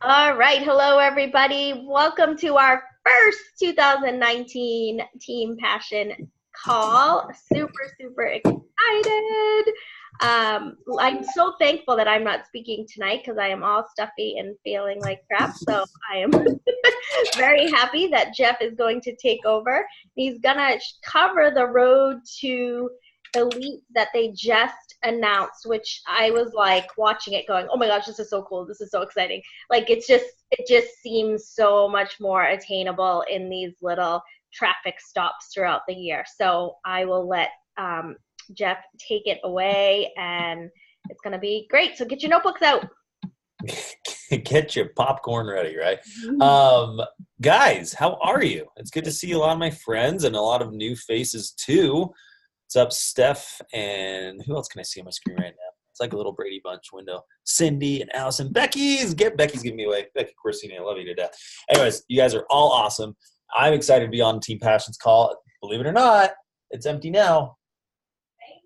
All right. Hello, everybody. Welcome to our first 2019 Team Passion call. Super excited. I'm so thankful that I'm not speaking tonight because I am all stuffy and feeling like crap. So I am very happy that Jeff is going to take over. He's going to cover the road to elite that they just announced, which I was like watching it going, oh my gosh, this is so cool. This is so exciting. Like it just seems so much more attainable in these little traffic stops throughout the year. So I will let Jeff take it away, and it's going to be great. So get your notebooks out. Get your popcorn ready, right? Guys, how are you? It's good to see a lot of my friends and a lot of new faces too. What's up, Steph? And who else can I see on my screen right now? It's like a little Brady Bunch window. Cindy and Allison. Becky's giving me away. Becky Corsini, I love you to death. Anyways, you guys are all awesome. I'm excited to be on Team Passion's call. Believe it or not, it's empty now.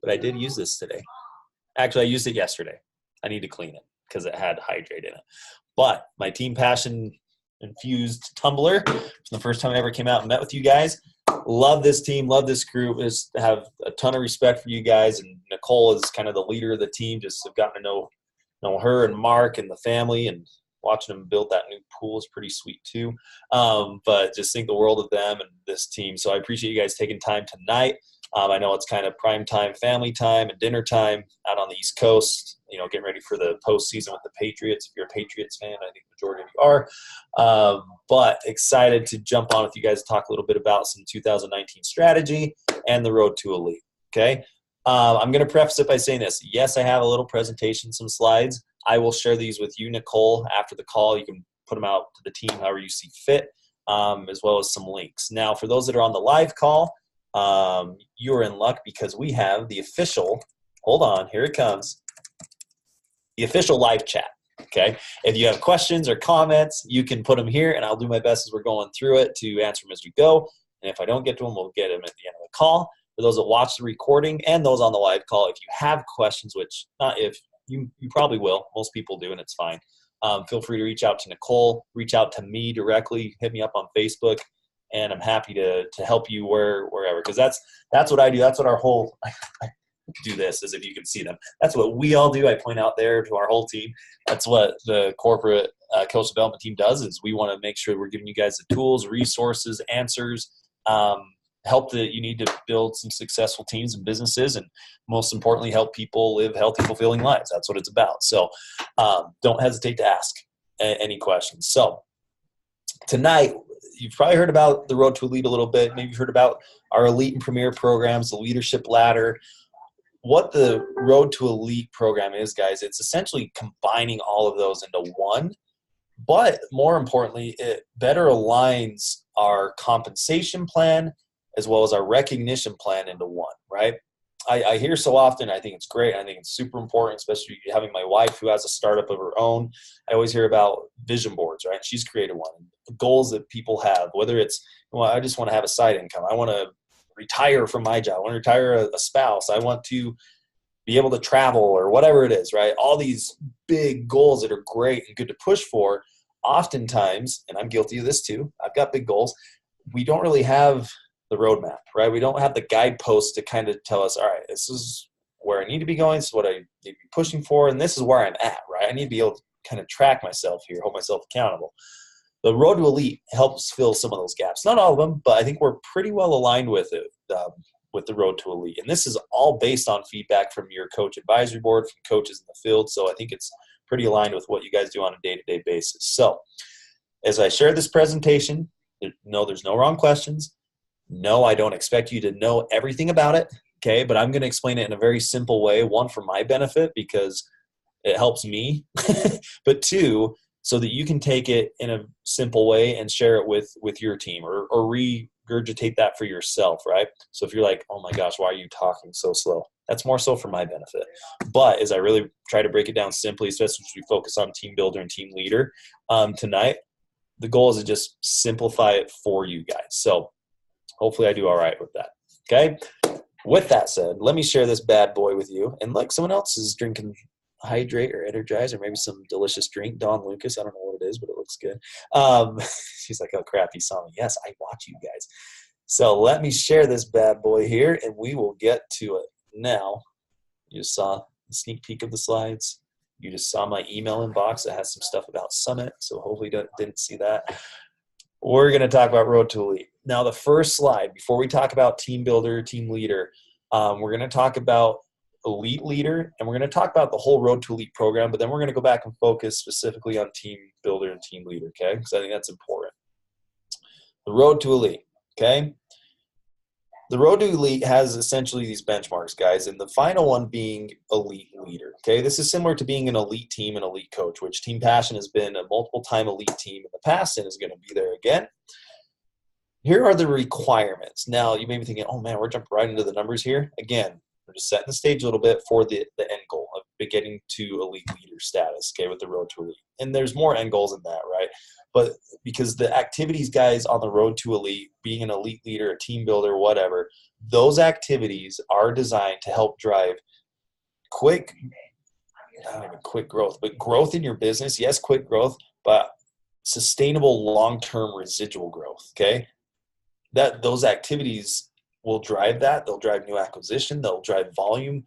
But I did use this today. Actually, I used it yesterday. I need to clean it because it had hydrate in it. But my Team Passion infused tumbler from the first time I ever came out and met with you guys. Love this team, love this group. Just have a ton of respect for you guys. And Nicole is kind of the leader of the team. Just have gotten to know her and Mark and the family, and watching them build that new pool is pretty sweet too. But just think the world of them and this team. So I appreciate you guys taking time tonight. I know it's kind of prime time, family time, and dinner time out on the East Coast, getting ready for the postseason with the Patriots. If you're a Patriots fan, I think the majority of you are. But excited to jump on with you guys to talk a little bit about some 2019 strategy and the road to elite. Okay. I'm going to preface it by saying this. Yes, I have a little presentation, some slides. I will share these with you, Nicole, after the call. You can put them out to the team however you see fit, as well as some links. Now, for those that are on the live call, you're in luck because we have the official, hold on, here it comes, the official live chat. Okay. If you have questions or comments, you can put them here, and I'll do my best as we're going through it to answer them as we go. And if I don't get to them, we'll get them at the end of the call. For those that watch the recording and those on the live call, if you have questions, which not if, you probably will, most people do, and it's fine. Feel free to reach out to Nicole, reach out to me directly, hit me up on Facebook, and I'm happy to help you wherever, because that's what I do. That's what our whole I do this, as if you can see them. That's what we all do. I point out there to our whole team. That's what the corporate coach development team does, is we want to make sure we're giving you guys the tools, resources, answers, help that you need to build some successful teams and businesses, and most importantly, help people live healthy, fulfilling lives. That's what it's about. So don't hesitate to ask any questions. So tonight, you've probably heard about the Road to Elite a little bit. Maybe you've heard about our Elite and Premier programs, the Leadership Ladder. What the Road to Elite program is, guys, it's essentially combining all of those into one. But more importantly, it better aligns our compensation plan as well as our recognition plan into one, right? I hear so often, I think it's great. I think it's super important, especially having my wife who has a startup of her own. I always hear about vision boards, right? She's created one. Goals that people have, whether it's, well, I just want to have a side income. I want to retire from my job. I want to retire a spouse. I want to be able to travel, or whatever it is, right? All these big goals that are great and good to push for. Oftentimes, and I'm guilty of this too, I've got big goals. We don't really have the roadmap, right? We don't have the guideposts to kind of tell us, all right, this is where I need to be going. This is what I need to be pushing for. And this is where I'm at, right? I need to be able to kind of track myself here, hold myself accountable. The Road to Elite helps fill some of those gaps. Not all of them, but I think we're pretty well aligned with it, with the Road to Elite. And this is all based on feedback from your coach advisory board, from coaches in the field. So I think it's pretty aligned with what you guys do on a day-to-day basis. So as I share this presentation, no, there's no wrong questions. No, I don't expect you to know everything about it, okay? But I'm going to explain it in a very simple way, one, for my benefit because it helps me, but two, so that you can take it in a simple way and share it with your team, or regurgitate that for yourself, right? So if you're like, oh my gosh, why are you talking so slow? That's more so for my benefit. But as I really try to break it down simply, especially as we focus on team builder and team leader tonight, the goal is to just simplify it for you guys. So hopefully I do all right with that. Okay. With that said, let me share this bad boy with you. And look, someone else is drinking hydrate or energize or maybe some delicious drink. Don Lucas, I don't know what it is, but it looks good. She's like, oh crap, he saw me. Yes, I watch you guys. So let me share this bad boy here and we will get to it. Now, you just saw a sneak peek of the slides. You just saw my email inbox that has some stuff about Summit, so hopefully you didn't see that. We're going to talk about Road to Elite. Now, the first slide, before we talk about team builder, team leader, we're going to talk about elite leader, and we're going to talk about the whole Road to Elite program, but then we're going to go back and focus specifically on team builder and team leader, okay? Because I think that's important. The Road to Elite, okay? The Road to Elite has essentially these benchmarks, guys, and the final one being elite leader, okay? This is similar to being an elite team and elite coach, which Team Passion has been a multiple-time elite team in the past and is going to be there again. Here are the requirements. Now, you may be thinking, oh, man, we're jumping right into the numbers here. Again, we're just setting the stage a little bit for the end goal of getting to elite leader status, okay, with the Road to Elite. And there's more end goals than that, right? But because the activities, guys, on the Road to Elite, being an elite leader, a team builder, whatever, those activities are designed to help drive not even quick growth, but growth in your business. Yes, quick growth, but sustainable long-term residual growth, okay? Those activities will drive that. They'll drive new acquisition. They'll drive volume,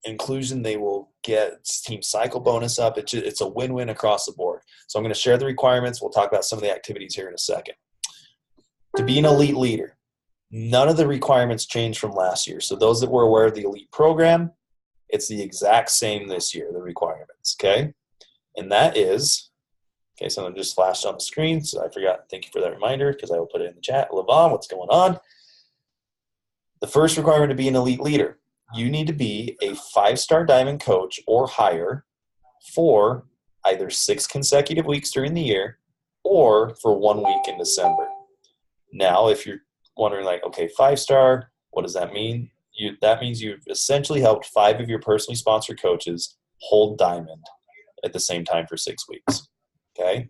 inclusion. They will get team cycle bonus up. It's a win-win across the board. So I'm going to share the requirements. We'll talk about some of the activities here in a second. To be an elite leader, none of the requirements changed from last year. So those that were aware of the elite program, it's the exact same this year, the requirements, okay? And that is, okay, something just flashed on the screen, so I forgot. Thank you for that reminder because I will put it in the chat. Levon, what's going on? The first requirement to be an elite leader, you need to be a 5-star diamond coach or higher for either 6 consecutive weeks during the year or for 1 week in December. Now, if you're wondering like, okay, 5-star, what does that mean? That means you've essentially helped 5 of your personally sponsored coaches hold diamond at the same time for 6 weeks, okay?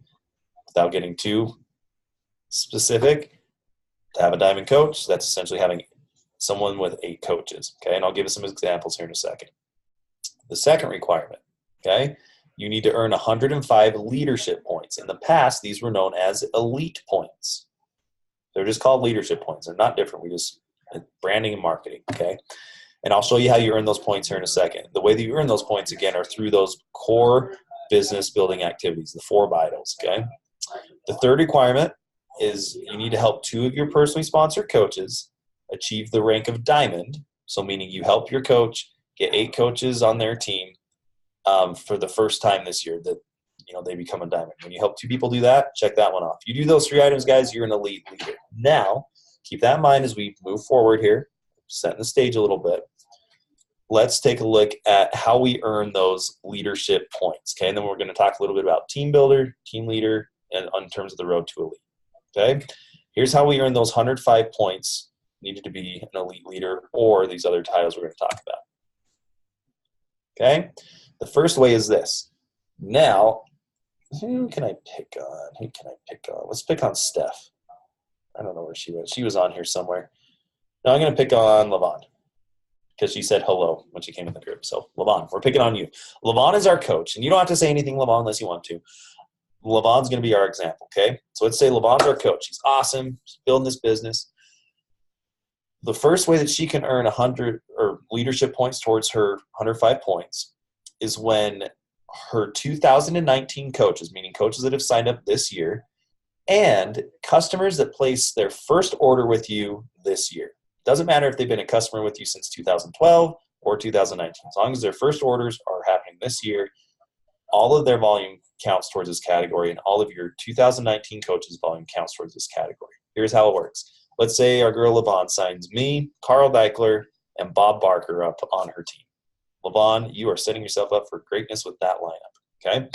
Without getting too specific, to have a diamond coach, that's essentially having someone with 8 coaches, okay? And I'll give you some examples here in a second. The second requirement, okay? You need to earn 105 leadership points. In the past, these were known as elite points. They're just called leadership points. They're not different. We just branding and marketing, okay? And I'll show you how you earn those points here in a second. The way that you earn those points, again, are through those core business building activities, the 4 vitals, okay? The third requirement is you need to help 2 of your personally sponsored coaches achieve the rank of diamond, so meaning you help your coach get 8 coaches on their team for the first time this year that they become a diamond. When you help 2 people do that, check that one off. You do those 3 items, guys, you're an elite leader. Now, keep that in mind as we move forward here, setting the stage a little bit. Let's take a look at how we earn those leadership points, okay? And then we're going to talk a little bit about team builder, team leader, and in terms of the road to elite, okay? Here's how we earn those 105 points needed to be an elite leader or these other titles we're going to talk about, okay? The first way is this. Now, who can I pick on? Let's pick on Steph. I don't know where she was. She was on here somewhere. No, I'm going to pick on Levon because she said hello when she came in the group. So, Levon, we're picking on you. Levon is our coach, and you don't have to say anything, Levon, unless you want to. Levon's going to be our example, okay? So let's say Levon's our coach. He's awesome. He's building this business. The first way that she can earn 100 or leadership points towards her 105 points is when her 2019 coaches, meaning coaches that have signed up this year, and customers that place their first order with you this year. Doesn't matter if they've been a customer with you since 2012 or 2019. As long as their first orders are happening this year, all of their volume counts towards this category, and all of your 2019 coaches' volume counts towards this category. Here's how it works. Let's say our girl Levon signs me, Carl Deichler, and Bob Barker up on her team. Levon, you are setting yourself up for greatness with that lineup, okay?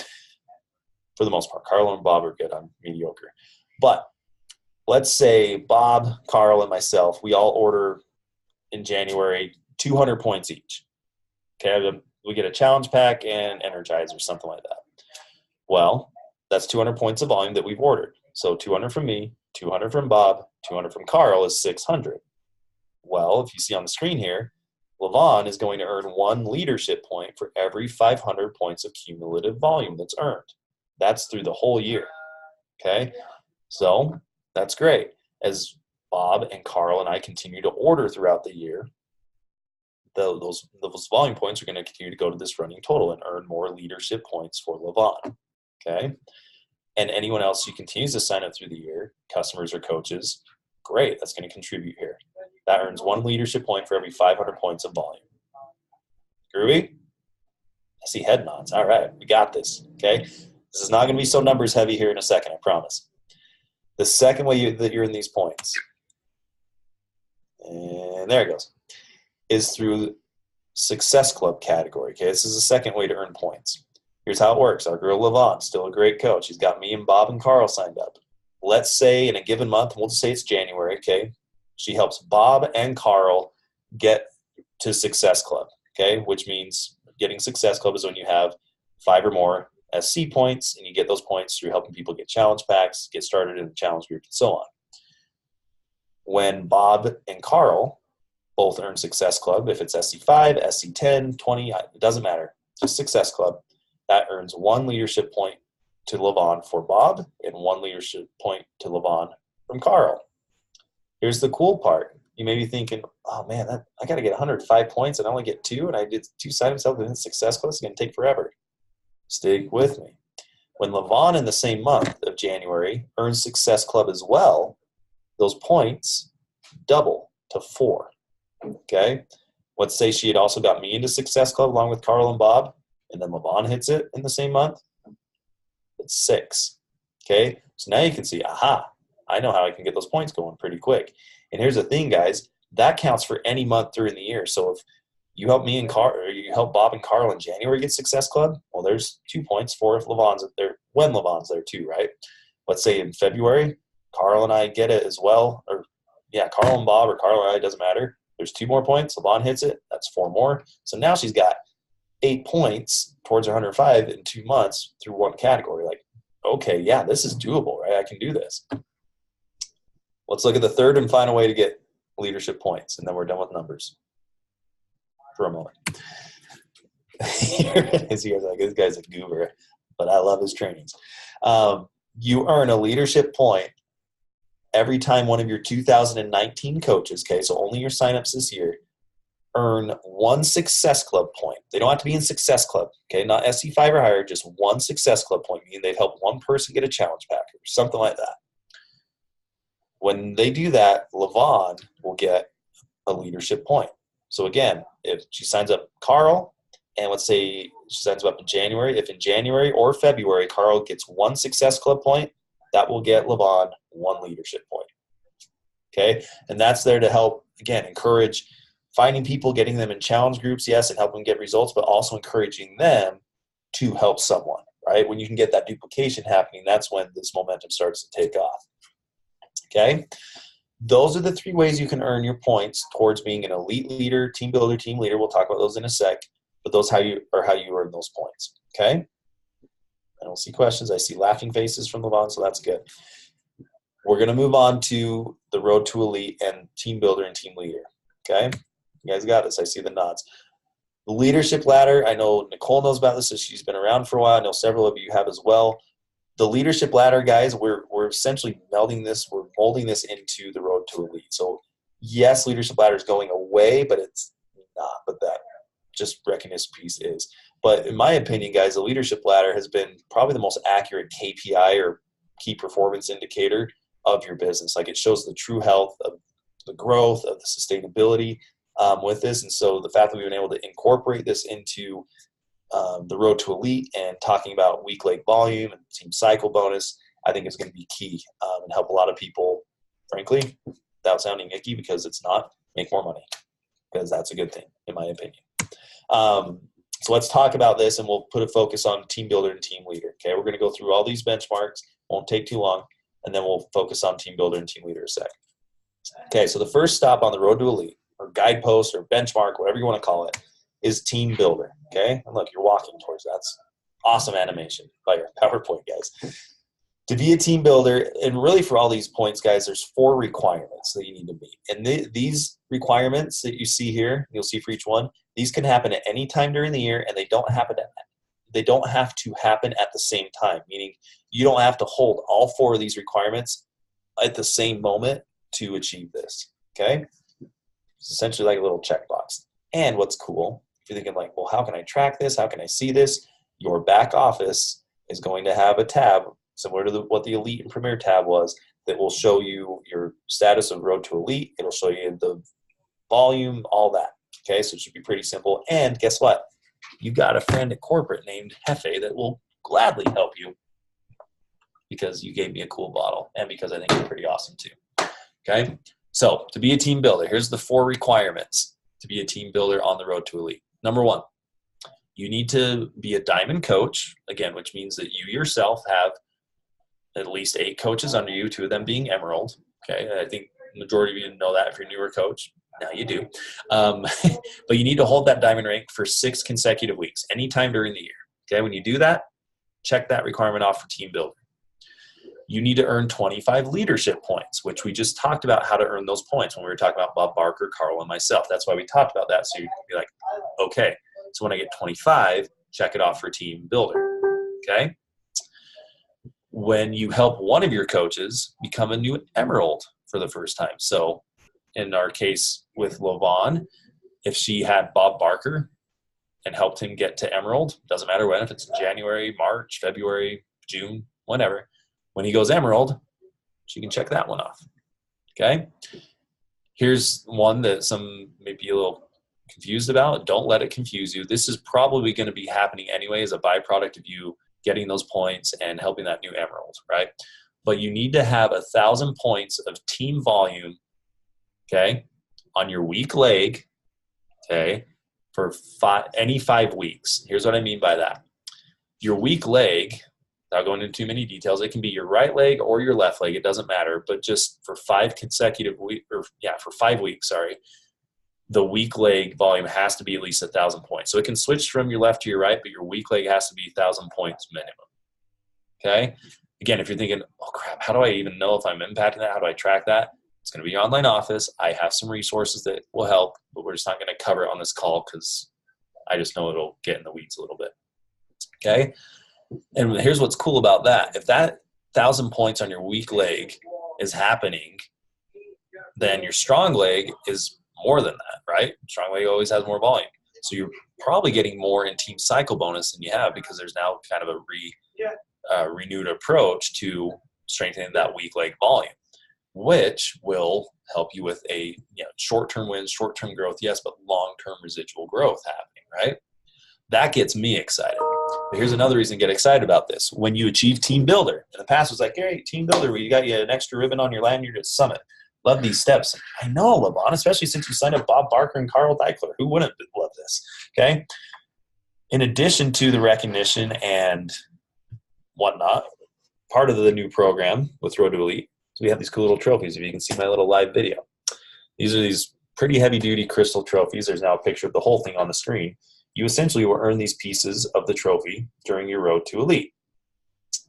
For the most part, Carl and Bob are good. I'm mediocre. But let's say Bob, Carl, and myself, we all order in January 200 points each. Okay, we get a challenge pack and Energize or something like that. Well, that's 200 points of volume that we've ordered. So 200 from me, 200 from Bob, 200 from Carl is 600. Well, if you see on the screen here, LaVon is going to earn 1 leadership point for every 500 points of cumulative volume that's earned. That's through the whole year. Okay? So that's great. As Bob and Carl and I continue to order throughout the year, those volume points are going to continue to go to this running total and earn more leadership points for LaVon. Okay? And anyone else who continues to sign up through the year, customers or coaches, great. That's going to contribute here. That earns 1 leadership point for every 500 points of volume. Groovy? I see head nods. All right, we got this. Okay? This is not going to be so numbers heavy here in a second, I promise. The second way that you're in these points, and there it goes, is through Success Club category. Okay, this is the second way to earn points. Here's how it works. Our girl LaVon, still a great coach. She's got me and Bob and Carl signed up. Let's say in a given month, we'll just say it's January, okay? She helps Bob and Carl get to Success Club, okay? Which means getting Success Club is when you have 5 or more SC points, and you get those points through helping people get challenge packs, get started in the challenge group, and so on. When Bob and Carl both earn Success Club, if it's SC5, SC10, 20, it doesn't matter, just Success Club, that earns 1 leadership point to LaVon for Bob and 1 leadership point to LaVon from Carl. Here's the cool part. You may be thinking, oh man, I got to get 105 points and I only get 2, and I did 2 sign-ups within Success Club. It's going to take forever. Stick with me. When LaVon in the same month of January earns Success Club as well, those points double to 4. Okay? Let's say she had also got me into Success Club along with Carl and Bob, and then LaVon hits it in the same month. It's 6. Okay? So now you can see, aha, I know how I can get those points going pretty quick. And here's the thing, guys. That counts for any month during the year. So if you help me and Carl, or you help Bob and Carl in January get Success Club, well, there's 2 points for if LaVon's there, when LaVon's there too, right? Let's say in February, Carl and I get it as well. Or, yeah, Carl and Bob or Carl and I, it doesn't matter. There's 2 more points. LaVon hits it. That's 4 more. So now she's got 8 points towards her 105 in 2 months through one category. Like, okay, yeah, this is doable, right? I can do this. Let's look at the third and final way to get leadership points, and then we're done with numbers for a moment. Here it is. You're like, this guy's a goober, but I love his trainings. You earn a leadership point every time one of your 2019 coaches, okay, so only your signups this year, earn 1 Success Club point. They don't have to be in Success Club, okay, not SC5 or higher, just 1 Success Club point, meaning they've helped one person get a challenge pack or something like that. When they do that, LaVon will get a leadership point. So again, if she signs up Carl, and let's say she signs up in January, if in January or February Carl gets 1 Success Club point, that will get LaVon 1 leadership point. Okay? And that's there to help, again, encourage finding people, getting them in challenge groups, yes, and help them get results, but also encouraging them to help someone, right? When you can get that duplication happening, that's when this momentum starts to take off. Okay? Those are the 3 ways you can earn your points towards being an elite leader, team builder, team leader. We'll talk about those in a sec, but those are how you earn those points. Okay? I don't see questions. I see laughing faces from LaVon, so that's good. We're going to move on to the road to elite and team builder and team leader. Okay? You guys got this. I see the nods. The leadership ladder, I know Nicole knows about this, so she's been around for a while. I know several of you have as well. The leadership ladder, guys, we're essentially melding this, we're molding this into the road to elite. So yes, leadership ladder is going away, but it's not, but that just recognition piece is. But in my opinion, guys, the leadership ladder has been probably the most accurate KPI or key performance indicator of your business. Like, it shows the true health of the growth, of the sustainability with this. And so the fact that we've been able to incorporate this into the road to elite and talking about week late volume and team cycle bonus, I think is going to be key and help a lot of people, frankly, without sounding icky, because it's not, make more money, because that's a good thing, in my opinion. So let's talk about this, and we'll put a focus on team builder and team leader. Okay, we're going to go through all these benchmarks. Won't take too long, and then we'll focus on team builder and team leader a sec. Okay, so the first stop on the road to elite, or guidepost, or benchmark, whatever you want to call it, is team builder. Okay, and look, you're walking towards that. That's awesome animation by your PowerPoint, guys. To be a team builder, and really for all these points, guys, there's 4 requirements that you need to meet. And these requirements that you see here, you'll see for each one, these can happen at any time during the year, and they don't have to happen at the same time, meaning you don't have to hold all 4 of these requirements at the same moment to achieve this, okay? It's essentially like a little checkbox. And what's cool, if you're thinking like, well, how can I track this? How can I see this? Your back office is going to have a tab similar to what the Elite and Premier tab was that will show you your status of Road to Elite. It'll show you the volume, all that, okay? So it should be pretty simple. And guess what? You got a friend at corporate named Hefe that will gladly help you because you gave me a cool bottle and because I think you're pretty awesome too, okay? So to be a team builder, here's the 4 requirements to be a team builder on the Road to Elite. Number 1, you need to be a diamond coach, again, which means that you yourself have at least 8 coaches under you, 2 of them being emerald, okay? I think the majority of you know that if you're a newer coach. Now you do. But you need to hold that diamond rank for 6 consecutive weeks, anytime during the year, okay? When you do that, check that requirement off for team builder. You need to earn 25 leadership points, which we just talked about how to earn those points when we were talking about Bob Barker, Carl, and myself. That's why we talked about that. So you can be like, okay, so when I get 25, check it off for team builder, okay? When you help one of your coaches become a new emerald for the first time. So in our case with Lavon, if she had Bob Barker and helped him get to emerald, doesn't matter when, if it's January, March, February, June, whenever, when he goes emerald, she can check that one off, okay? Here's one that some may be a little confused about. Don't let it confuse you. This is probably going to be happening anyway as a byproduct of you getting those points and helping that new emerald, right? But you need to have 1,000 points of team volume, okay, on your weak leg, okay, for any 5 weeks. Here's what I mean by that. Your weak leg, without going into too many details, it can be your right leg or your left leg. It doesn't matter. But just for 5 consecutive weeks, for 5 weeks, the weak leg volume has to be at least 1,000 points. So it can switch from your left to your right, but your weak leg has to be 1,000 points minimum. Okay? Again, if you're thinking, oh crap, how do I even know if I'm impacting that? How do I track that? It's going to be your online office. I have some resources that will help, but we're just not going to cover it on this call because I just know it'll get in the weeds a little bit. Okay? And here's what's cool about that. If that 1,000 points on your weak leg is happening, then your strong leg is more than that, right? Strong leg always has more volume. So you're probably getting more in team cycle bonus than you have because there's now kind of a renewed approach to strengthening that weak leg volume, which will help you with a short-term wins, short-term growth, yes, but long-term residual growth happening, right? That gets me excited. But here's another reason to get excited about this. When you achieve team builder, in the past it was like, hey, team builder, you got an extra ribbon on your lanyard at Summit. Love these steps. I know, Lavon, especially since you signed up Bob Barker and Carl Deichler. Who wouldn't love this? Okay. In addition to the recognition and whatnot, part of the new program with Road to Elite, so we have these cool little trophies. If you can see my little live video, these are these pretty heavy-duty crystal trophies. There's now a picture of the whole thing on the screen. You essentially will earn these pieces of the trophy during your Road to Elite.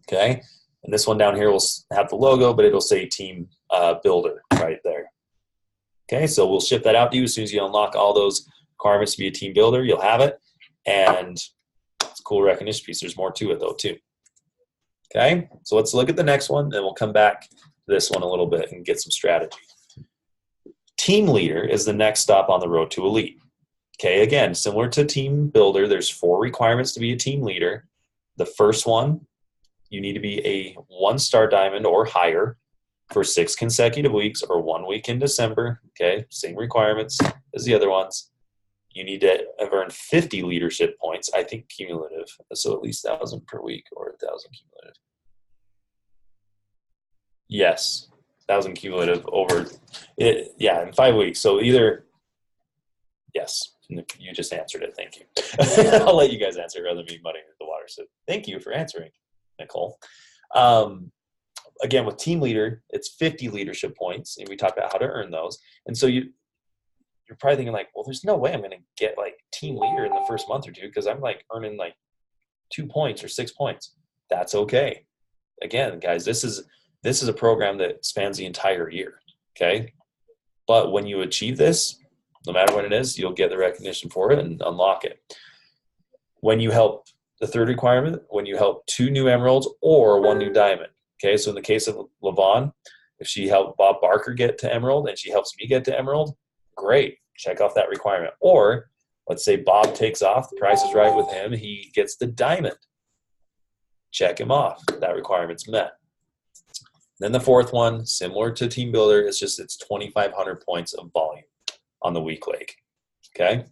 Okay. And this one down here will have the logo, but it'll say Team Builder right there. Okay, so we'll ship that out to you as soon as you unlock all those requirements to be a team builder. You'll have it, and it's a cool recognition piece. There's more to it, though, too. Okay, so let's look at the next one, and we'll come back to this one a little bit and get some strategy. Team leader is the next stop on the Road to Elite. Okay, again, similar to team builder, there's 4 requirements to be a team leader. The first one, you need to be a 1-star diamond or higher for 6 consecutive weeks or 1 week in December. Okay, same requirements as the other ones. You need to have earned 50 leadership points, I think cumulative, so at least 1,000 per week or 1,000 cumulative. Yes, 1,000 cumulative over it. Yeah, in 5 weeks. So either, yes, you just answered it. Thank you. I'll let you guys answer rather than me muddying the water. So thank you for answering, Nicole. Again, with team leader, it's 50 leadership points, and we talked about how to earn those. And so you're probably thinking like, well, there's no way I'm going to get like team leader in the first month or two because I'm like earning like 2 points or 6 points. That's okay. again, guys, this is a program that spans the entire year, okay? But when you achieve this, no matter what it is, you'll get the recognition for it and unlock it. When you help, the third requirement, when you help 2 new emeralds or 1 new diamond, okay? So in the case of Levon, if she helped Bob Barker get to emerald and she helps me get to emerald, great, check off that requirement. Or let's say Bob takes off, the price is right with him, he gets the diamond. Check him off, that requirement's met. Then the fourth one, similar to Team Builder, it's 2,500 points of volume on the weak leg, okay?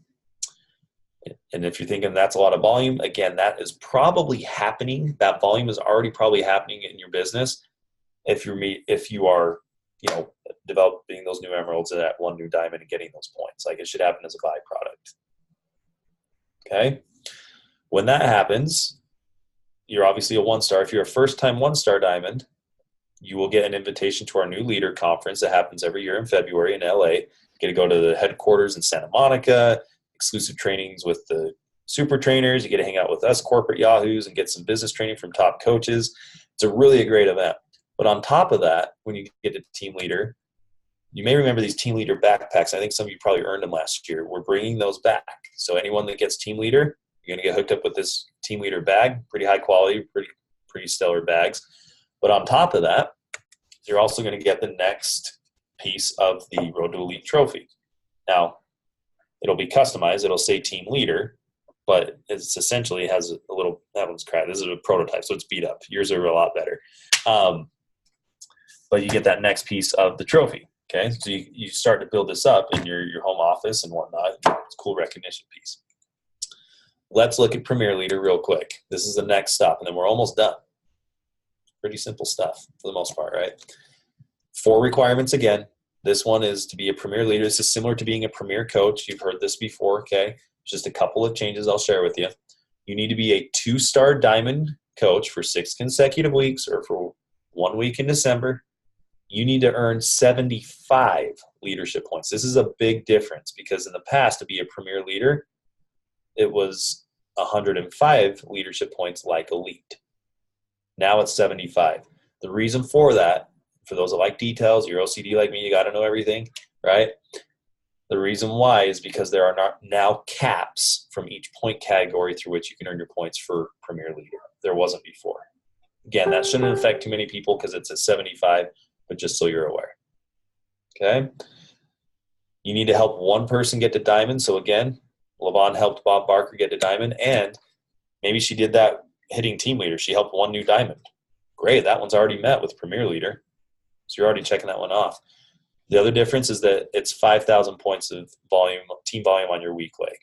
And if you're thinking that's a lot of volume, again, that is probably happening. That volume is already probably happening in your business if you are, developing those new emeralds and that 1 new diamond and getting those points. Like, it should happen as a byproduct. Okay? When that happens, you're obviously a 1-star. If you're a first-time 1-star diamond, you will get an invitation to our new leader conference that happens every year in February in LA. You get to go to the headquarters in Santa Monica, exclusive trainings with the super trainers. You get to hang out with us corporate yahoos and get some business training from top coaches. It's a great event. But on top of that, when you get to team leader, you may remember these team leader backpacks. I think some of you probably earned them last year. We're bringing those back. So anyone that gets team leader, you're going to get hooked up with this team leader bag, pretty high quality, pretty stellar bags. But on top of that, you're also going to get the next piece of the Road to Elite trophy. Now, it'll be customized. It'll say team leader, but it's essentially has a little, that one's cracked. This is a prototype, so it's beat up. Yours are a lot better. But you get that next piece of the trophy. Okay, so you start to build this up in your home office and whatnot. It's a cool recognition piece. Let's look at Premier Leader real quick. This is the next stop, and then we're almost done. Pretty simple stuff for the most part, right? 4 requirements again. This one is to be a Premier Leader. This is similar to being a Premier Coach. You've heard this before, okay? Just a couple of changes I'll share with you. You need to be a 2-star diamond coach for 6 consecutive weeks or for 1 week in December. You need to earn 75 leadership points. This is a big difference because in the past, to be a Premier Leader, it was 105 leadership points like elite. Now it's 75. The reason for that, for those that like details, you're OCD like me, you got to know everything, right? The reason why is because there are now caps from each point category through which you can earn your points for Premier Leader. There wasn't before. Again, that shouldn't affect too many people because it's at 75, but just so you're aware. Okay? You need to help 1 person get to diamond. So again, Levon helped Bob Barker get to diamond, and maybe she did that hitting team leader. She helped 1 new diamond. Great, that one's already met with Premier Leader. So you're already checking that one off. The other difference is that it's 5,000 points of volume, team volume on your weak leg.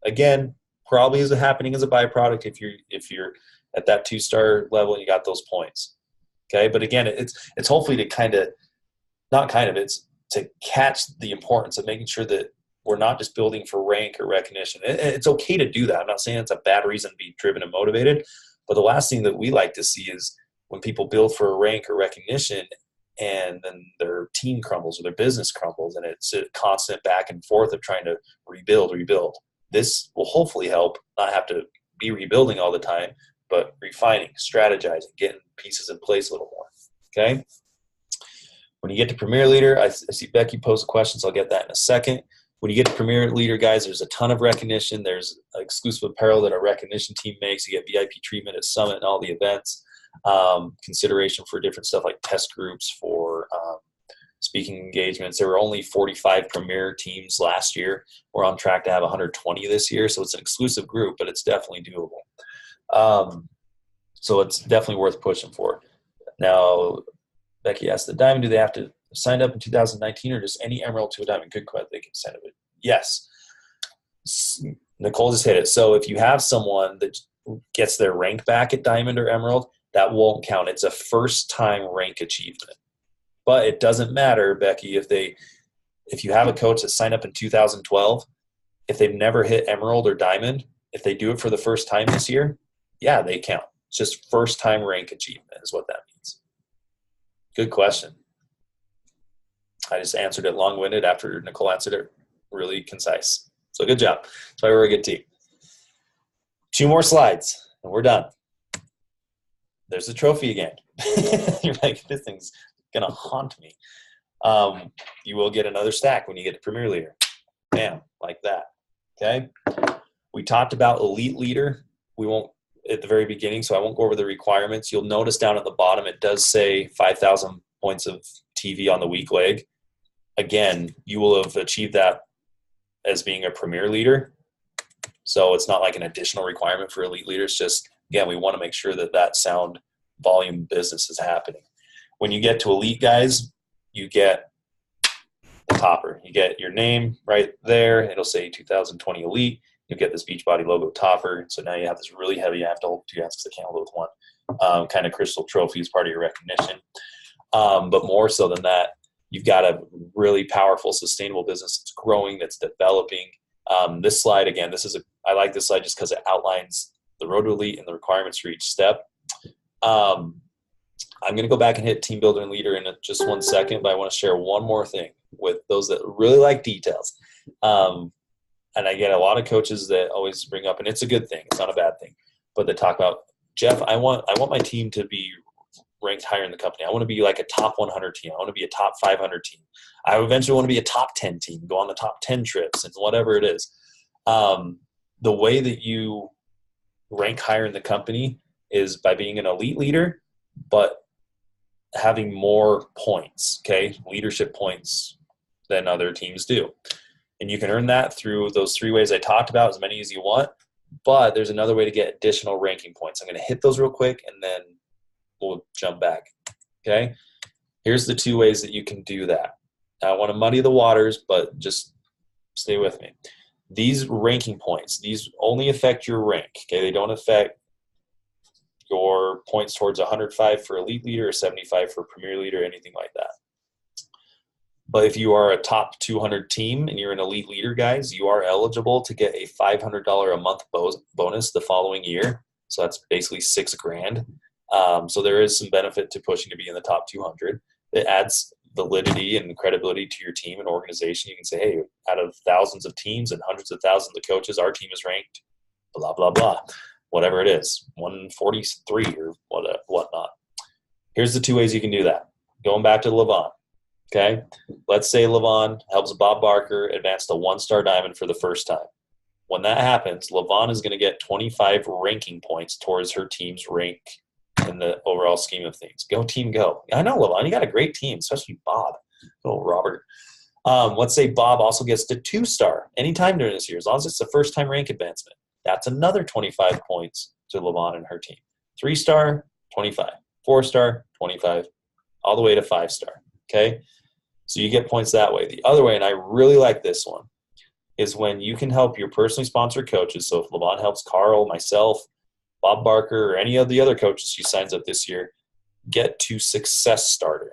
Again, probably is happening as a byproduct if you're at that 2-star level and you got those points. Okay, but again, it's hopefully to it's to catch the importance of making sure that we're not just building for rank or recognition. It's okay to do that. I'm not saying it's a bad reason to be driven and motivated, but the last thing that we like to see is when people build for a rank or recognition and then their team crumbles or their business crumbles, and it's a constant back and forth of trying to rebuild. This will hopefully help not have to be rebuilding all the time, but refining, strategizing, getting pieces in place a little more, okay? When you get to Premier Leader, I see Becky pose a question, so I'll get that in a second. When you get to Premier Leader, guys, there's a ton of recognition. There's exclusive apparel that our recognition team makes. You get VIP treatment at Summit and all the events. Consideration for different stuff like test groups for speaking engagements. There were only 45 Premier teams last year. We're on track to have 120 this year, so it's an exclusive group, but it's definitely doable. So it's definitely worth pushing for. Now, Becky asked the diamond, do they have to sign up in 2019 or just any emerald to a diamond? Good question. They can sign up. Yes. Nicole just hit it. So if you have someone that gets their rank back at diamond or emerald, that won't count. It's a first-time rank achievement. But it doesn't matter, Becky, if you have a coach that signed up in 2012, if they've never hit emerald or diamond, if they do it for the first time this year, yeah, they count. It's just first-time rank achievement is what that means. Good question. I just answered it long-winded after Nicole answered it really concise. So good job. That's why we're a good team. 2 more slides, and we're done. there's the trophy again. You're like, this thing's going to haunt me. You will get another stack when you get to Premier Leader. Bam, like that. Okay. We talked about Elite Leader. We won't at the very beginning, so I won't go over the requirements. You'll notice down at the bottom, it does say 5,000 points of TV on the weak leg. Again, you will have achieved that as being a Premier Leader. So it's not like an additional requirement for Elite Leaders. Just, again, we want to make sure that that sound volume business is happening. When you get to Elite guys, you get the topper. You get your name right there. It'll say 2020 Elite. You get this Beachbody logo topper. So now you have this really heavy, you have to hold two hands because I can't hold it with one, kind of crystal trophy as part of your recognition. But more so than that, you've got a really powerful, sustainable business that's growing, that's developing. This slide, again, I like this slide just because it outlines the road to Elite and the requirements for each step. I'm going to go back and hit Team Builder and Leader in just 1 second, but I want to share one more thing with those that really like details. And I get a lot of coaches that always bring up, and it's a good thing, it's not a bad thing, but they talk about, Jeff, I want my team to be ranked higher in the company. I want to be like a top 100 team. I want to be a top 500 team. I eventually want to be a top 10 team, go on the top 10 trips and whatever it is. The way that you rank higher in the company is by being an elite leader, but having more points, okay, leadership points than other teams do. And you can earn that through those 3 ways I talked about, as many as you want, but there's another way to get additional ranking points. I'm going to hit those real quick and then we'll jump back, okay? Here's the 2 ways that you can do that. I want to muddy the waters, but just stay with me. These ranking points, these only affect your rank, okay? They don't affect your points towards 105 for Elite Leader or 75 for Premier Leader, anything like that. But if you are a top 200 team and you're an Elite Leader, guys, you are eligible to get a $500 a month bonus the following year. So that's basically $6,000. So there is some benefit to pushing to be in the top 200. It adds validity and credibility to your team and organization. You can say, hey, out of thousands of teams and hundreds of thousands of coaches, our team is ranked, blah, blah, blah, whatever it is, 143 or whatnot. Here's the 2 ways you can do that. Going back to Levon. Okay, let's say Levon helps Bob Barker advance to 1-star diamond for the first time. When that happens, Levon is going to get 25 ranking points towards her team's rank in the overall scheme of things. Go team, go. I know, Levon, you got a great team, especially Bob, little Robert. Let's say Bob also gets to 2-star anytime during this year, as long as it's a first-time rank advancement. That's another 25 points to Levon and her team. 3-star, 25. 4-star, 25. All the way to 5-star. Okay? So you get points that way. The other way, and I really like this one, is when you can help your personally sponsored coaches. So if Levon helps Carl, myself, Bob Barker, or any of the other coaches she signs up this year, get to Success Starter.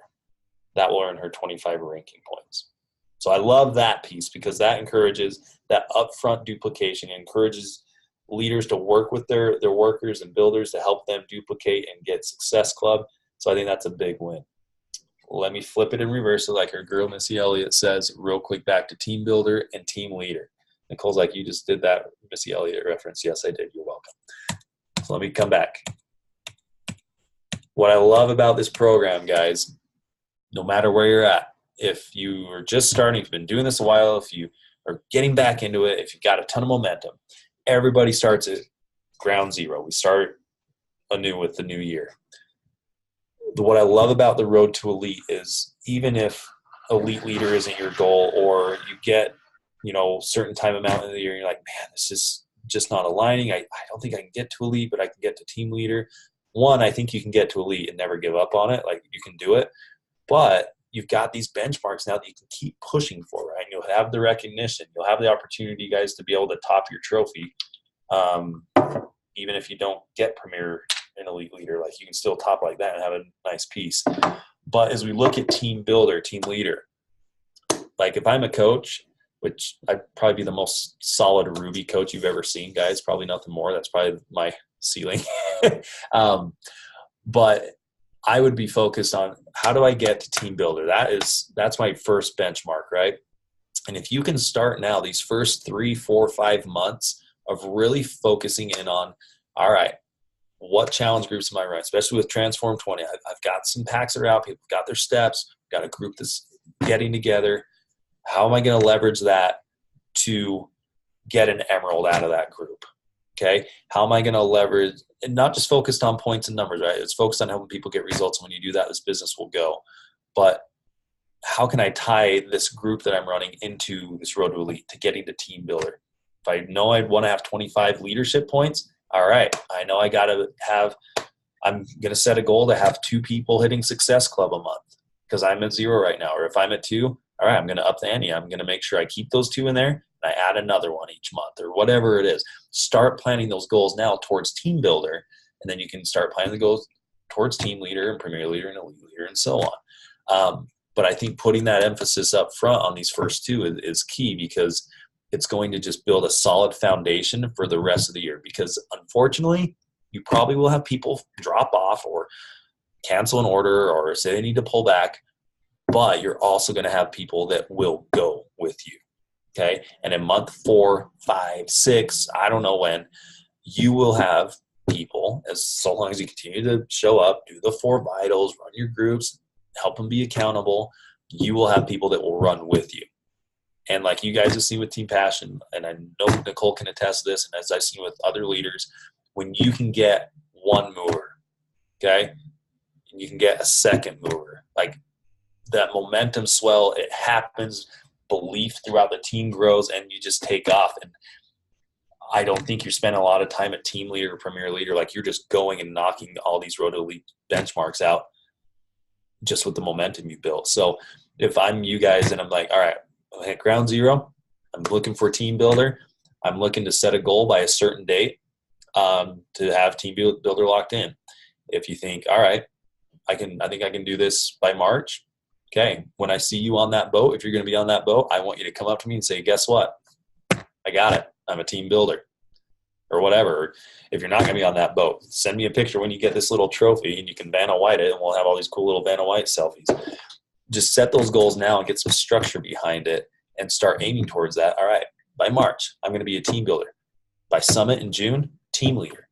That will earn her 25 ranking points. So I love that piece because that encourages that upfront duplication, encourages leaders to work with their workers and builders to help them duplicate and get Success Club. So I think that's a big win. Let me flip it in reverse, so like our girl Missy Elliott says, real quick back to Team Builder and Team Leader. Nicole's like, you just did that Missy Elliott reference. Yes, I did. You're welcome. So let me come back. What I love about this program, guys, no matter where you're at, if you are just starting, if you've been doing this a while, if you are getting back into it, if you've got a ton of momentum, everybody starts at ground zero. We start anew with the new year. What I love about the road to elite is even if elite leader isn't your goal, or you get, certain time amount in the year, and you're like, man, this is just not aligning. I don't think I can get to elite, but I can get to team leader. One, I think you can get to elite and never give up on it. Like, you can do it, but you've got these benchmarks now that you can keep pushing for, right? And you'll have the recognition. You'll have the opportunity, guys, to be able to top your trophy. Even if you don't get premier and elite leader, like, you can still top like that and have a nice piece. But as we look at team builder, team leader, like if I'm a coach, which I'd probably be the most solid Ruby coach you've ever seen, guys, probably nothing more. That's probably my ceiling. But I would be focused on, how do I get to team builder? That's my first benchmark, right? And if you can start now, these first 3, 4, 5 months of really focusing in on, all right, what challenge groups am I running? Especially with Transform 20. I've got some packs that are out. People got their steps. Got a group that's getting together. How am I going to leverage that to get an emerald out of that group? Okay. How am I going to leverage, and not just focused on points and numbers, right? It's focused on helping people get results. When you do that, this business will go. But how can I tie this group that I'm running into this Road to Elite to getting to team builder? If I know I want to have 25 leadership points, all right, I know I got to have, I'm going to set a goal to have 2 people hitting Success Club a month because I'm at 0 right now. Or if I'm at 2, all right, I'm going to up the ante. I'm going to make sure I keep those 2 in there and I add another one each month or whatever it is. Start planning those goals now towards team builder, and then you can start planning the goals towards team leader and premier leader and elite leader and so on. But I think putting that emphasis up front on these first 2 is key, because it's going to just build a solid foundation for the rest of the year. Because unfortunately, you probably will have people drop off or cancel an order or say they need to pull back, but you're also going to have people that will go with you. Okay. And in month 4, 5, 6, I don't know when, you will have people, as so long as you continue to show up, do the 4 vitals, run your groups, help them be accountable, you will have people that will run with you. And like you guys have seen with Team Passion, and I know Nicole can attest to this, and as I've seen with other leaders, when you can get one mover, okay, and you can get a second mover, like that momentum swell, it happens, belief throughout the team grows, and you just take off. And I don't think you're spending a lot of time at team leader or premier leader. Like, you're just going and knocking all these Road to Elite benchmarks out just with the momentum you built. So if I'm you guys and I'm like, all right, at ground 0, I'm looking for team builder. I'm looking to set a goal by a certain date to have team builder locked in. If you think, all right, I think I can do this by March. Okay. When I see you on that boat, if you're going to be on that boat, I want you to come up to me and say, guess what? I got it. I'm a team builder or whatever. If you're not going to be on that boat, send me a picture when you get this little trophy and you can Vanna White it, and we'll have all these cool little Vanna White selfies. Just set those goals now and get some structure behind it and start aiming towards that. All right, by March, I'm going to be a team builder. By Summit in June, team leader.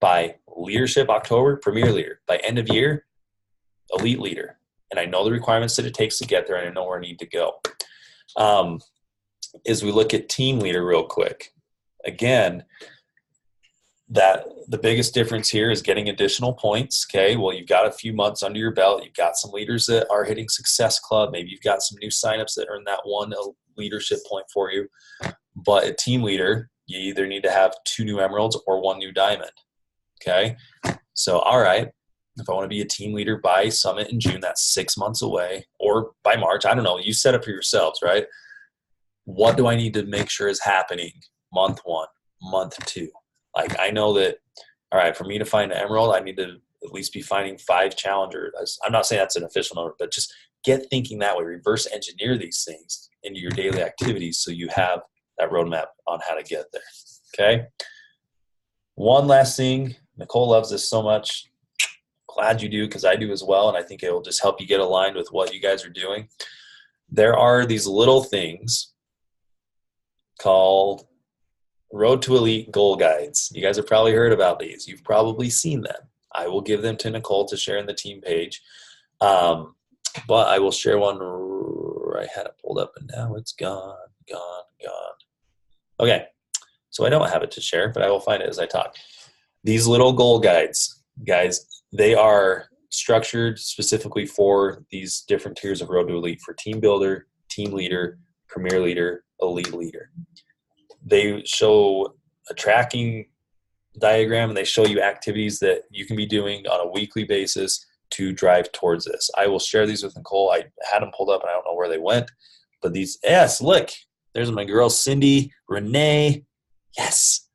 By Leadership October, premier leader. By end of year, elite leader. And I know the requirements that it takes to get there, and I know where I need to go. As we look at team leader real quick, again, that the biggest difference here is getting additional points. Okay, well, you've got a few months under your belt. You've got some leaders that are hitting Success Club. Maybe you've got some new signups that earn that one leadership point for you. But a team leader, you either need to have 2 new emeralds or 1 new diamond. Okay, so all right, if I want to be a team leader by Summit in June, that's 6 months away, or by March, I don't know. You set it for yourselves, right? What do I need to make sure is happening month 1, month 2? Like, I know that, all right, for me to find an emerald, I need to at least be finding 5 challengers. I'm not saying that's an official number, but just get thinking that way. Reverse engineer these things into your daily activities so you have that roadmap on how to get there. Okay? One last thing. Nicole loves this so much. Glad you do, because I do as well, and I think it will just help you get aligned with what you guys are doing. There are these little things called Road to Elite goal guides. You guys have probably heard about these. You've probably seen them. I will give them to Nicole to share in the team page. But I will share one. I had it pulled up and now it's gone. Okay. So I don't have it to share, but I will find it as I talk. These little goal guides, guys, they are structured specifically for these different tiers of Road to Elite, for team builder, team leader, premier leader, elite leader. They show a tracking diagram, and they show you activities that you can be doing on a weekly basis to drive towards this. I will share these with Nicole. I had them pulled up, and I don't know where they went. But these, yes, look, there's my girl, Cindy, Renee, yes.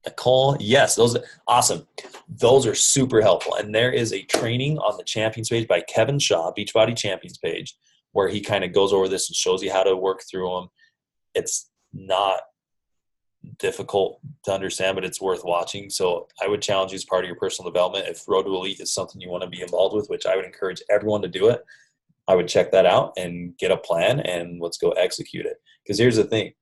Nicole, yes, those are awesome. Those are super helpful. And there is a training on the Champions page by Kevin Shaw, Beachbody Champions page, where he kind of goes over this and shows you how to work through them. It's not difficult to understand, but it's worth watching. So I would challenge you as part of your personal development. If Road to Elite is something you want to be involved with, which I would encourage everyone to do it, I would check that out and get a plan and let's go execute it. Because here's the thing.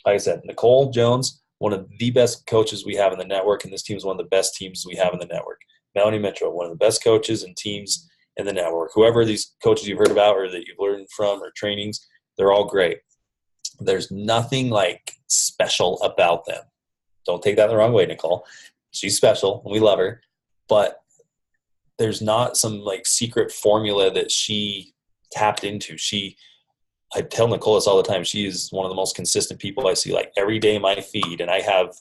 Like I said, Nicole Jones one of the best coaches we have in the network, and this team is one of the best teams we have in the network. Melanie Mitchell, one of the best coaches and teams in the network. Whoever these coaches you've heard about or that you've learned from or trainings, they're all great. There's nothing like special about them. Don't take that the wrong way, Nicole. She's special and we love her, but there's not some like secret formula that she tapped into. I tell Nicole this all the time. She is one of the most consistent people I see, like every day in my feed, and I have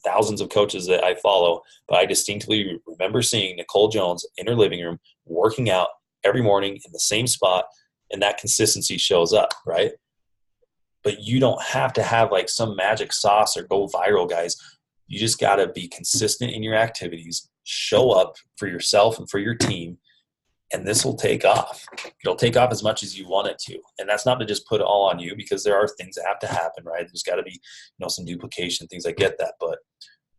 thousands of coaches that I follow, but I distinctly remember seeing Nicole Jones in her living room working out every morning in the same spot, and that consistency shows up, right? But you don't have to have like some magic sauce or go viral, guys. You just got to be consistent in your activities, show up for yourself and for your team, and this will take off. It'll take off as much as you want it to. And that's not to just put it all on you, because there are things that have to happen, right? There's got to be, some duplication, things. I get that. But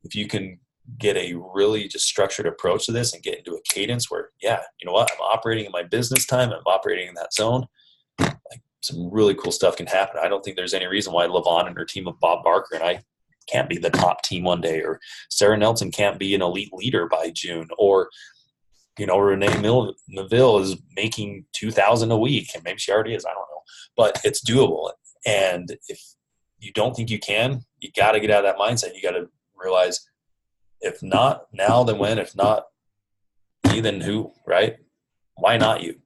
if you can get a really just structured approach to this and get into a cadence where, you know what, I'm operating in my business time, I'm operating in that zone, like some really cool stuff can happen. I don't think there's any reason why LaVon and her team of Bob Barker and I can't be the top team one day, or Sarah Nelson can't be an elite leader by June, or Renee Neville is making $2,000 a week, and maybe she already is. I don't know, but it's doable. And if you don't think you can, you got to get out of that mindset. You got to realize, if not now, then when? If not me, then who? Right? Why not you?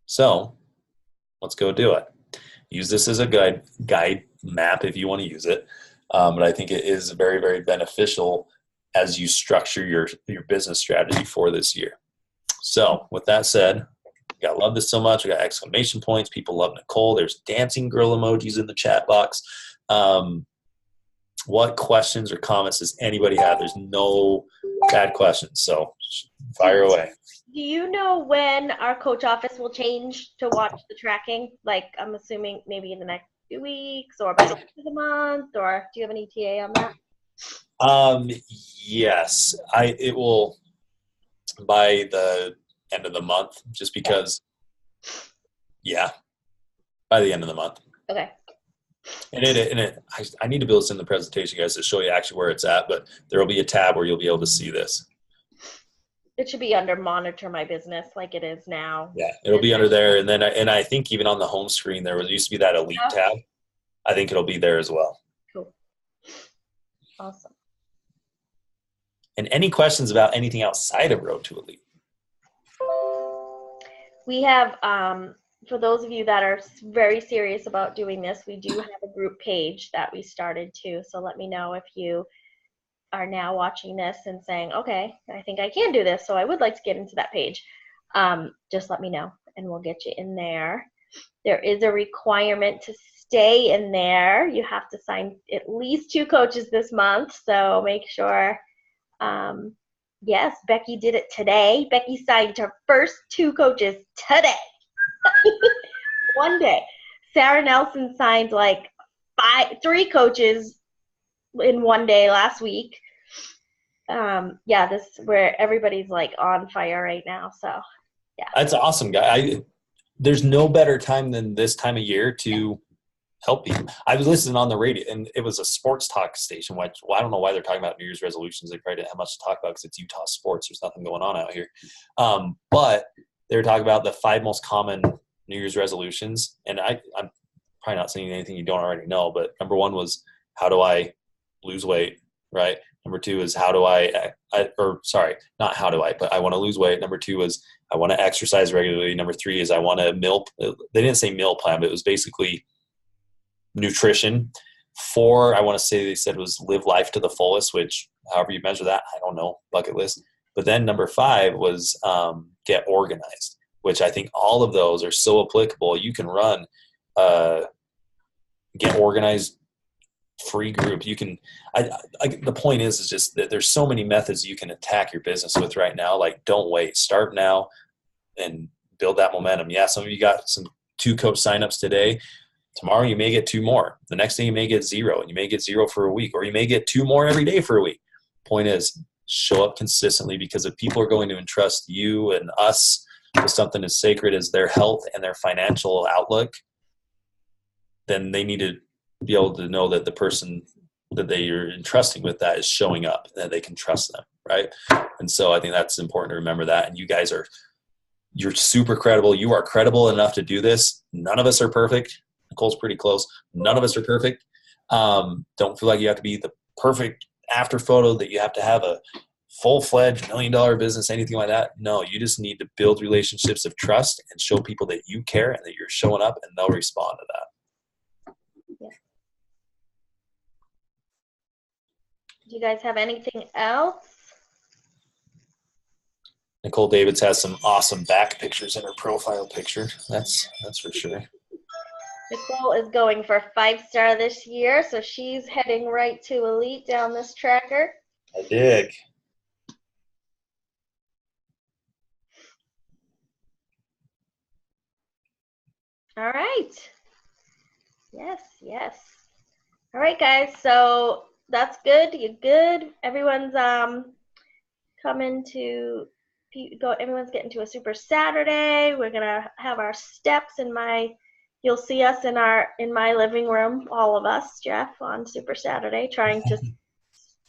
So let's go do it. Use this as a guide map if you want to use it, but I think it is very, very beneficial as you structure your business strategy for this year. So with that said, I love this so much. We got exclamation points. People love Nicole. There's dancing girl emojis in the chat box. What questions or comments does anybody have? There's no bad questions, so fire away. Do you know when our coach office will change to watch the tracking? Like, I'm assuming maybe in the next 2 weeks or by the end of the month, or do you have an ETA on that? Yes, it will by the end of the month, just because, by the end of the month. Okay. And I need to build this in the presentation, guys, to show you actually where it's at, but there will be a tab where you'll be able to see this. It should be under monitor my business like it is now. Yeah, it'll be under there. And then, I think even on the home screen, there used to be that elite tab. I think it'll be there as well. Cool. Awesome. And any questions about anything outside of Road to Elite? We have, for those of you that are very serious about doing this, we do have a group page that we started too. So let me know if you are now watching this and saying, okay, I think I can do this, so I would like to get into that page. Just let me know and we'll get you in there. There is a requirement to stay in there. You have to sign at least 2 coaches this month, so make sure. Yes, Becky did it today. Becky signed her first 2 coaches today. One day. Sarah Nelson signed like 3 coaches in one day last week. This is where everybody's like on fire right now. So yeah. That's awesome, guy. There's no better time than this time of year to help people. I was listening on the radio, and it was a sports talk station, which, I don't know why they're talking about New Year's resolutions. They probably didn't have much to talk about because it's Utah sports. There's nothing going on out here. But they were talking about the 5 most common New Year's resolutions. And I'm probably not saying anything you don't already know, but number 1 was, how do I lose weight, right? Number 2 is, how do not how do I, but I want to lose weight. Number 2 is, I want to exercise regularly. Number 3 is, I want a meal. They didn't say meal plan, but it was basically nutrition. 4, I want to say they said, was live life to the fullest, which however you measure that, I don't know, bucket list. But then number 5 was get organized, which I think all of those are so applicable. You can run get organized free group. You can, the point is just that there's so many methods you can attack your business with right now. Like, don't wait, start now and build that momentum. Yeah, some of you got some 2 coach signups today. Tomorrow you may get 2 more. The next day you may get 0, and you may get 0 for a week, or you may get 2 more every day for a week. Point is, show up consistently, because if people are going to entrust you and us with something as sacred as their health and their financial outlook, then they need to be able to know that the person that you're entrusting with that is showing up, that they can trust them, right? And so I think that's important to remember that. And you guys you're super credible. You are credible enough to do this. None of us are perfect. Nicole's pretty close. None of us are perfect. Don't feel like you have to be the perfect after photo, that you have to have a full-fledged $1 million business, anything like that. No, you just need to build relationships of trust and show people that you care and that you're showing up, and they'll respond to that. Yeah. Do you guys have anything else? Nicole Davids has some awesome back pictures in her profile picture. That's for sure. Nicole is going for 5-star this year, so she's heading right to elite down this tracker. I dig. All right. Yes, yes. All right, guys. So that's good. You're good. Everyone's coming to go. Everyone's getting to a Super Saturday. We're gonna have our steps in my. You'll see us in my living room, all of us, Jeff, on Super Saturday, trying to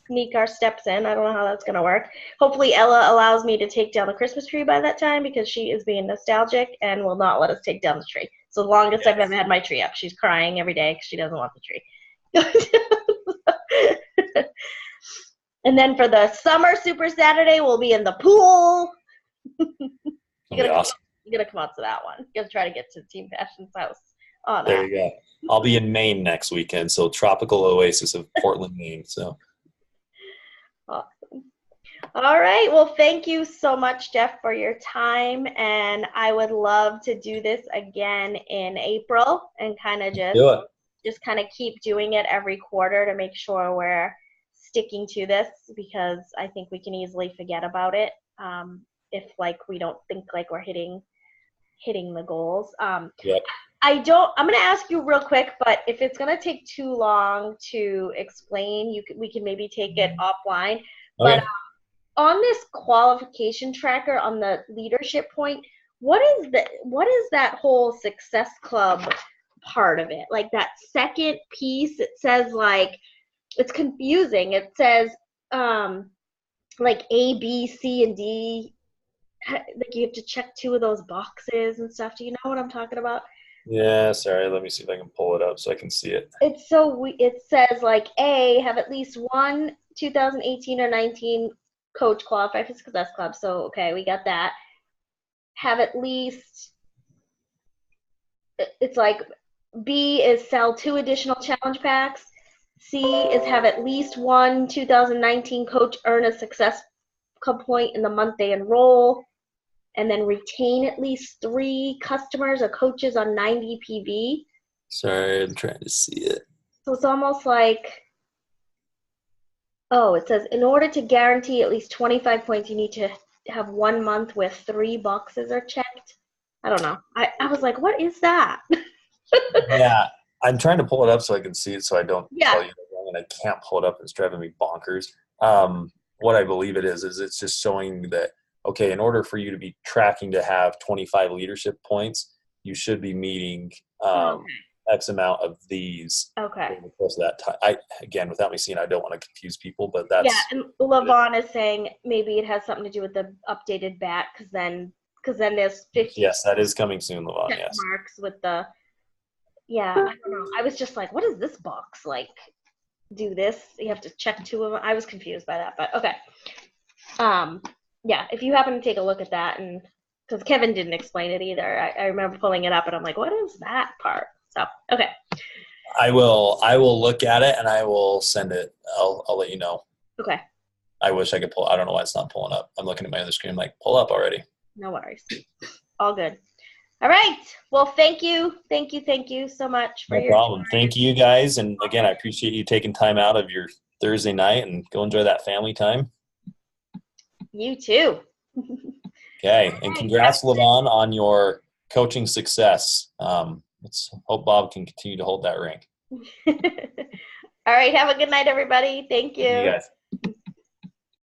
sneak our steps in. I don't know how that's gonna work. Hopefully, Ella allows me to take down the Christmas tree by that time, because she is being nostalgic and will not let us take down the tree. So the longest I've ever had my tree up. She's crying every day because she doesn't want the tree. And then for the summer Super Saturday, we'll be in the pool. You're gonna come out to that one. You're gonna try to get to Team Passion's house. There you go. I'll be in Maine next weekend, so tropical oasis of Portland, Maine. So awesome. All right. Well, thank you so much, Jeff, for your time. And I would love to do this again in April and kind of just kind of keep doing it every quarter to make sure we're sticking to this, because I think we can easily forget about it if we don't think like we're hitting the goals. Yep. I'm going to ask you real quick, but if it's going to take too long to explain, we can maybe take it offline. Okay. But on this qualification tracker, on the leadership point, what is that whole Success Club part of it? Like that second piece, it says it's confusing. It says like A, B, C, and D. Like you have to check 2 of those boxes and stuff. Do you know what I'm talking about? Yeah, sorry. Let me see if I can pull it up so I can see it. It says like A, have at least one 2018 or 19 coach qualify for Success Club. So, okay, we got that. Have at least, it's like B is sell 2 additional challenge packs. C is have at least one 2019 coach earn a Success Club point in the month they enroll. And then retain at least 3 customers or coaches on 90 PV. Sorry, I'm trying to see it. So it's almost like, it says in order to guarantee at least 25 points, you need to have 1 month where 3 boxes are checked. I don't know. I was like, what is that? Yeah, I'm trying to pull it up so I can see it so I don't tell you wrong, and I can't pull it up. It's driving me bonkers. What I believe it is it's just showing that, okay, in order for you to be tracking to have 25 leadership points, you should be meeting X amount of these over the course of that time. Again, without me seeing, I don't want to confuse people, but that's... Yeah, and Lavon is saying maybe it has something to do with the updated bat, because then there's 50. Yes, that is coming soon, Lavon, yes. Marks with the... Yeah, I don't know. I was just like, what is this box? Like, do this? You have to check 2 of them. I was confused by that, but okay. Yeah, if you happen to take a look at that, and because Kevin didn't explain it either, I remember pulling it up and I'm like, what is that part? So, okay. I will look at it and I will send it. I'll let you know. Okay. I wish I could pull. I don't know why it's not pulling up. I'm looking at my other screen. I'm like, pull up already. No worries. All good. All right. Well, thank you so much for your problem. Time. Thank you guys, and again, I appreciate you taking time out of your Thursday night and go enjoy that family time. You too. Okay, and congrats, Lavon, on your coaching success. Let's hope Bob can continue to hold that rank. All right, have a good night, everybody. Thank you. You guys.